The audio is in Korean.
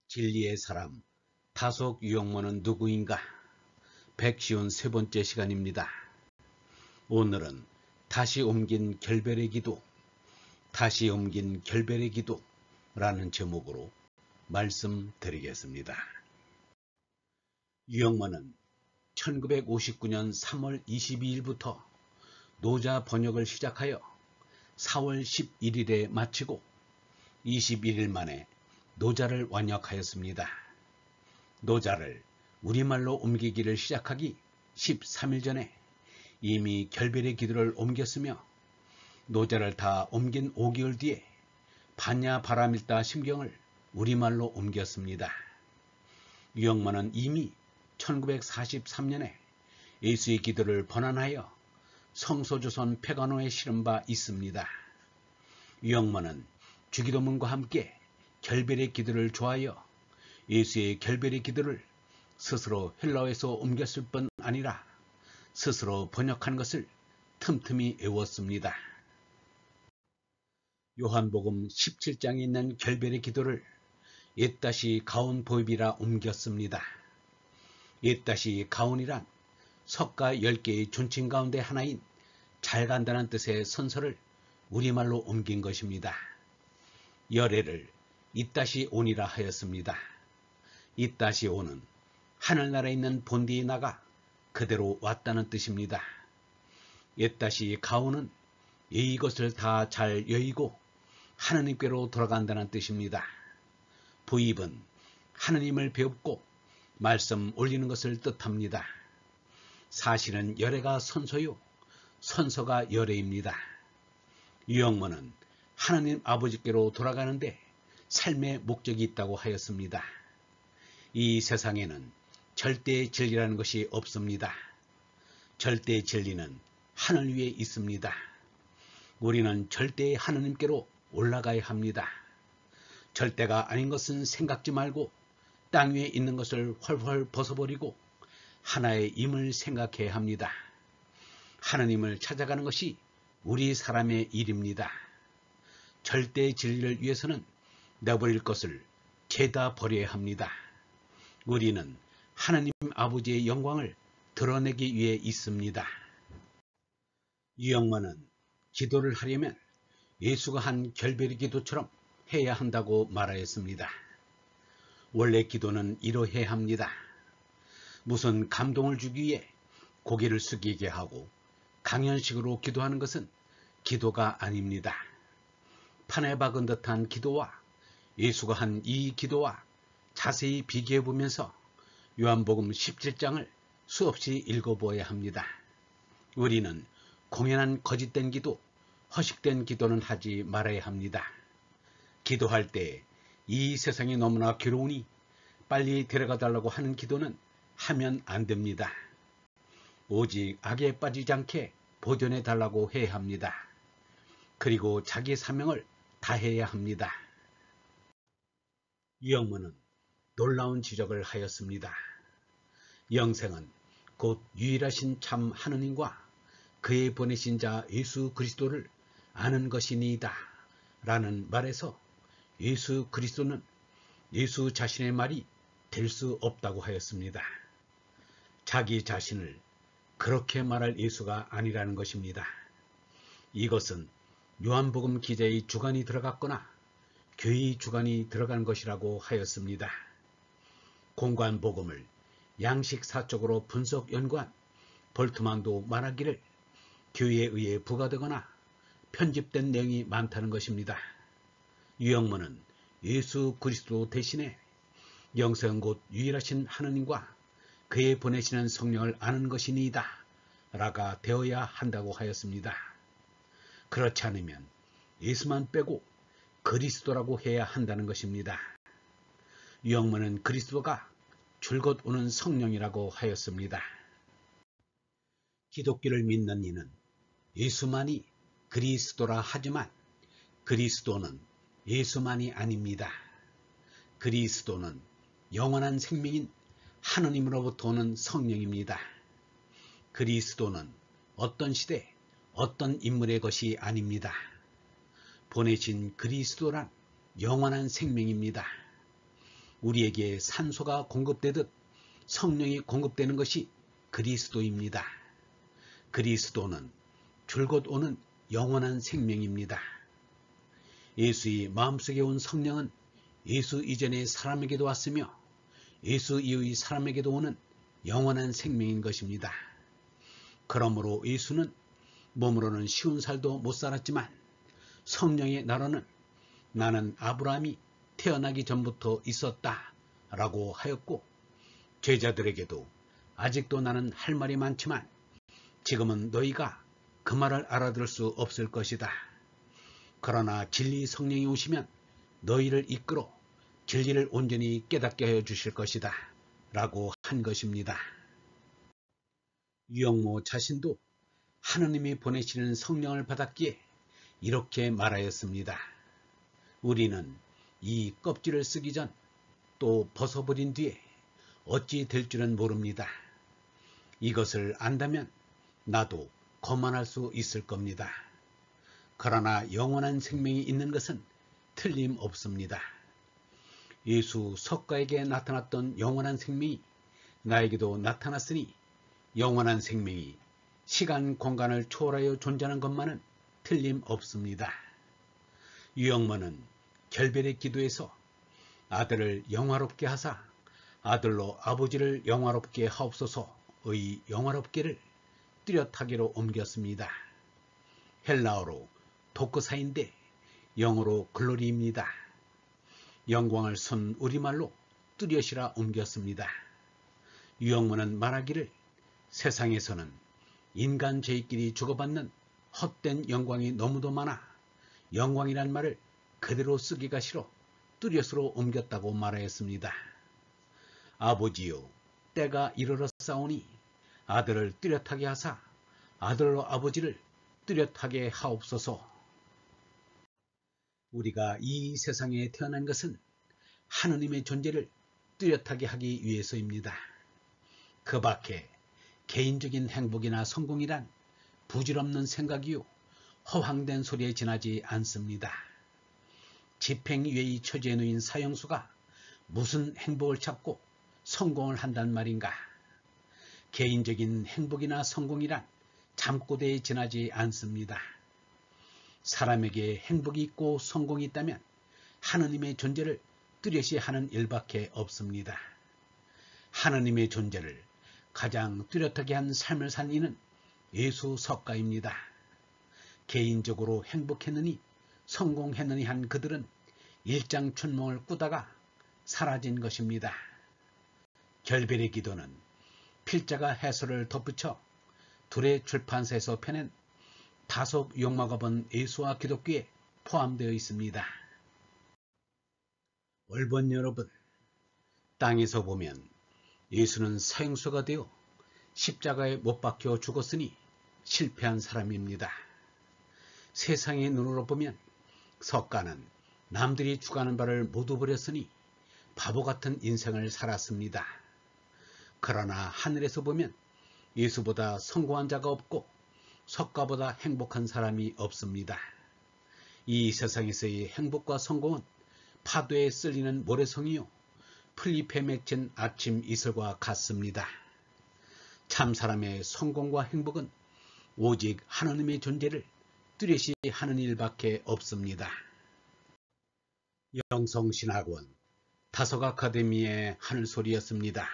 진리의 사람 다속 유영모는 누구인가? 153번째 시간입니다. 오늘은 다시 옮긴 결별의 기도, 다시 옮긴 결별의 기도라는 제목으로 말씀드리겠습니다. 유영모는 1959년 3월 22일부터 노자 번역을 시작하여 4월 11일에 마치고 21일 만에 노자를 완역하였습니다. 노자를 우리말로 옮기기를 시작하기 13일 전에 이미 결별의 기도를 옮겼으며 노자를 다 옮긴 5개월 뒤에 반야 바라밀다 심경을 우리말로 옮겼습니다. 유영모는 이미 1943년에 예수의 기도를 번안하여 성소조선 폐간호에 실은 바 있습니다. 유영모는 주기도문과 함께 결별의 기도를 좋아하여 예수의 결별의 기도를 스스로 헬라어에서 옮겼을 뿐 아니라 스스로 번역한 것을 틈틈이 외웠습니다. 요한복음 17장에 있는 결별의 기도를 옛다시 가온 보입이라 옮겼습니다. 옛다시 가온이란 석가 10개의 존칭 가운데 하나인 잘 간다는 뜻의 선서를 우리말로 옮긴 것입니다. 열애를 이따시 온이라 하였습니다. 이따시 온은 하늘나라에 있는 본디에 나가 그대로 왔다는 뜻입니다. 옛다시 가온은 이것을 다 잘 여의고 하느님께로 돌아간다는 뜻입니다. 부입은 하느님을 배웁고 말씀 올리는 것을 뜻합니다. 사실은 열애가 선서요, 선서가 열애입니다. 유영모는 하나님 아버지께로 돌아가는데 삶의 목적이 있다고 하였습니다. 이 세상에는 절대 진리라는 것이 없습니다. 절대 진리는 하늘 위에 있습니다. 우리는 절대의 하느님께로 올라가야 합니다. 절대가 아닌 것은 생각지 말고 땅 위에 있는 것을 헐헐 벗어버리고 하나의 임을 생각해야 합니다. 하느님을 찾아가는 것이 우리 사람의 일입니다. 절대의 진리를 위해서는 내버릴 것을 죄다 버려야 합니다. 우리는 하나님 아버지의 영광을 드러내기 위해 있습니다. 유영모는 기도를 하려면 예수가 한 결별의 기도처럼 해야 한다고 말하였습니다. 원래 기도는 이러해야 합니다. 무슨 감동을 주기 위해 고개를 숙이게 하고 강연식으로 기도하는 것은 기도가 아닙니다. 판에 박은 듯한 기도와 예수가 한 이 기도와 자세히 비교해 보면서 요한복음 17장을 수없이 읽어보아야 합니다. 우리는 공연한 거짓된 기도, 허식된 기도는 하지 말아야 합니다. 기도할 때 이 세상이 너무나 괴로우니 빨리 데려가 달라고 하는 기도는 하면 안 됩니다. 오직 악에 빠지지 않게 보존해 달라고 해야 합니다. 그리고 자기 사명을 다해야 합니다. 유영모는 놀라운 지적을 하였습니다. 영생은 곧 유일하신 참 하느님과 그의 보내신 자 예수 그리스도를 아는 것이니이다 라는 말에서 예수 그리스도는 예수 자신의 말이 될 수 없다고 하였습니다. 자기 자신을 그렇게 말할 예수가 아니라는 것입니다. 이것은 요한복음 기자의 주관이 들어갔거나 교회의 주관이 들어간 것이라고 하였습니다. 공관복음을 양식사적으로 분석 연구한 볼트만도 말하기를 교회에 의해 부과되거나 편집된 내용이 많다는 것입니다. 유영모는 예수 그리스도 대신에 영생 곧 유일하신 하느님과 그의 보내시는 성령을 아는 것이니이다 라가 되어야 한다고 하였습니다. 그렇지 않으면 예수만 빼고 그리스도라고 해야 한다는 것입니다. 유영모는 그리스도가 줄곧 오는 성령이라고 하였습니다. 기독교를 믿는 이는 예수만이 그리스도라 하지만 그리스도는 예수만이 아닙니다. 그리스도는 영원한 생명인 하느님으로부터 오는 성령입니다. 그리스도는 어떤 시대, 어떤 인물의 것이 아닙니다. 보내신 그리스도란 영원한 생명입니다. 우리에게 산소가 공급되듯 성령이 공급되는 것이 그리스도입니다. 그리스도는 줄곧 오는 영원한 생명입니다. 예수의 마음속에 온 성령은 예수 이전의 사람에게도 왔으며 예수 이후의 사람에게도 오는 영원한 생명인 것입니다. 그러므로 예수는 몸으로는 쉬운 살도 못 살았지만 성령의 나로는 나는 아브라함이 태어나기 전부터 있었다 라고 하였고, 제자들에게도 아직도 나는 할 말이 많지만 지금은 너희가 그 말을 알아들을 수 없을 것이다. 그러나 진리 성령이 오시면 너희를 이끌어 진리를 온전히 깨닫게 하여 주실 것이다 라고 한 것입니다. 유영모 자신도 하느님이 보내시는 성령을 받았기에 이렇게 말하였습니다. 우리는 이 껍질을 쓰기 전 또 벗어버린 뒤에 어찌 될 줄은 모릅니다. 이것을 안다면 나도 거만할 수 있을 겁니다. 그러나 영원한 생명이 있는 것은 틀림없습니다. 예수 석가에게 나타났던 영원한 생명이 나에게도 나타났으니 영원한 생명이 시간 공간을 초월하여 존재하는 것만은 틀림없습니다. 유영모는 결별의 기도에서 아들을 영화롭게 하사 아들로 아버지를 영화롭게 하옵소서의 영화롭게를 뚜렷하게로 옮겼습니다. 헬라어로 도크사인데 영어로 글로리입니다. 영광을 쓴 우리말로 뚜렷이라 옮겼습니다. 유영모는 말하기를 세상에서는 인간 저희끼리 주고받는 헛된 영광이 너무도 많아 영광이란 말을 그대로 쓰기가 싫어 뚜렷으로 옮겼다고 말하였습니다. 아버지요, 때가 이르렀사오니 아들을 뚜렷하게 하사 아들로 아버지를 뚜렷하게 하옵소서. 우리가 이 세상에 태어난 것은 하느님의 존재를 뚜렷하게 하기 위해서입니다. 그 밖에 개인적인 행복이나 성공이란 부질없는 생각이요 허황된 소리에 지나지 않습니다. 집행유예의 처지에 놓인 사형수가 무슨 행복을 찾고 성공을 한단 말인가. 개인적인 행복이나 성공이란 잠꼬대에 지나지 않습니다. 사람에게 행복이 있고 성공이 있다면 하느님의 존재를 뚜렷이 하는 일밖에 없습니다. 하느님의 존재를 가장 뚜렷하게 한 삶을 산 이는 예수 석가입니다. 개인적으로 행복했느니 성공했느니 한 그들은 일장춘몽을 꾸다가 사라진 것입니다. 결별의 기도는 필자가 해설을 덧붙여 둘의 출판사에서 펴낸 다속 용마가 본 예수와 기독교에 포함되어 있습니다. 올번 여러분, 땅에서 보면 예수는 사형수가 되어 십자가에 못 박혀 죽었으니 실패한 사람입니다. 세상의 눈으로 보면 석가는 남들이 주관하는 바를 모두 버렸으니 바보 같은 인생을 살았습니다. 그러나 하늘에서 보면 예수보다 성공한 자가 없고 석가보다 행복한 사람이 없습니다. 이 세상에서의 행복과 성공은 파도에 쓸리는 모래성이요 풀잎에 맺힌 아침 이슬과 같습니다. 참 사람의 성공과 행복은 오직 하느님의 존재를 뚜렷이 하는 일밖에 없습니다. 영성신학원 다석 아카데미의 하늘소리였습니다.